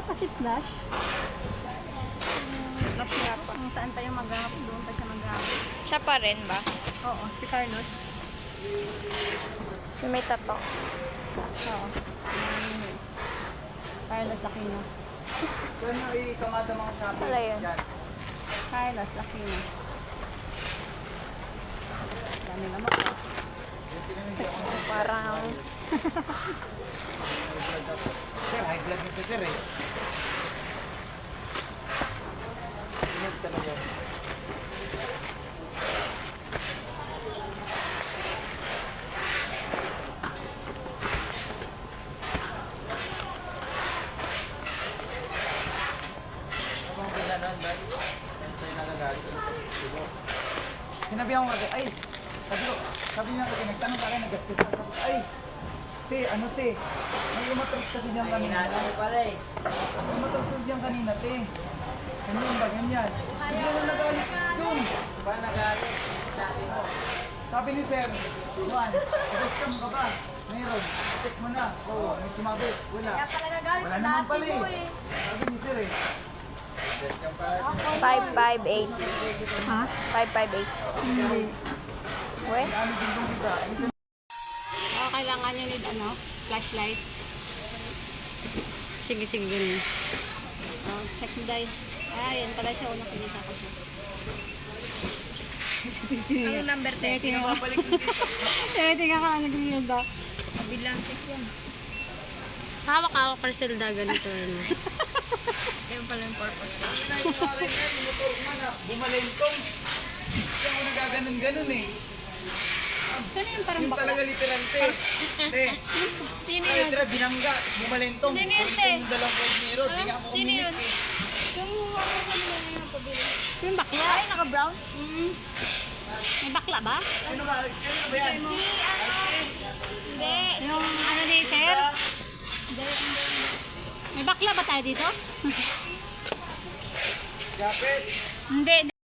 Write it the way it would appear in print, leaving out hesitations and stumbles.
kasi flash. Flash nga pa. Kung saan tayo mag-ahap, doon pa siya mag-ahap. Siya pa rin ba? Oo, si Carlos. Yung may tato. Oo. Carlos Aquino. Kaya ikamata mga sabi. Wala yun. Carlos Aquino. Dami naman po. Parang... Sir, high blood na si sir eh. Inas talaga. Kapag pinanon, ba't? Yan sa'yo nagagalit. Sinabi ako agad, ay, sabi niya kasi nagtanong ka rin, nagastos ka. Sabi ko, ay, te, ano te, may umatras kasi diyan kanina. May umatras kasi diyan kanina, te. Ganyan ba, ganyan. Hindi ako nagalit doon. Ba nagalit? Sabi ni sir, Juan, gusto mo ka ba? Mayroon, check mo na. Oo, may sumabit, wala. Wala naman pala eh. Sabi ni sir eh. 558. Ha? 558. Hindi. We? Ano din kong kita? Oo, kailangan nyo need ano? Flashlight. Sige, sige, ganun. Oh, check mo dahil. Ah, yan pala siya. Unang pinita ko siya. Ano number 10? Pinababalik ko dito. Tingnan ka, nag-iinda. Bilantik yan. Hawak-hawak Parcelda, ganito. Yan pala yung purpose ko. Pinagparin yan, yung motor ko na, bumalentong. Siya ako nagaganon-ganon eh. Saan yung parang Yung bakla? talaga literal te. Te. Sino Ay, yun? tira, binangga, bumalentong. Sino yun, te? Yung dalawang cold mirror, di nga ako Sino yun? kumilik eh. Yung ano kanina yung pabili. Yung bakla? Ay, naka-brown? May bakla ba? Ano ba yan? Hindi. Yung ano ni sir? May bakla ba tayo dito? Kapit. Hindi.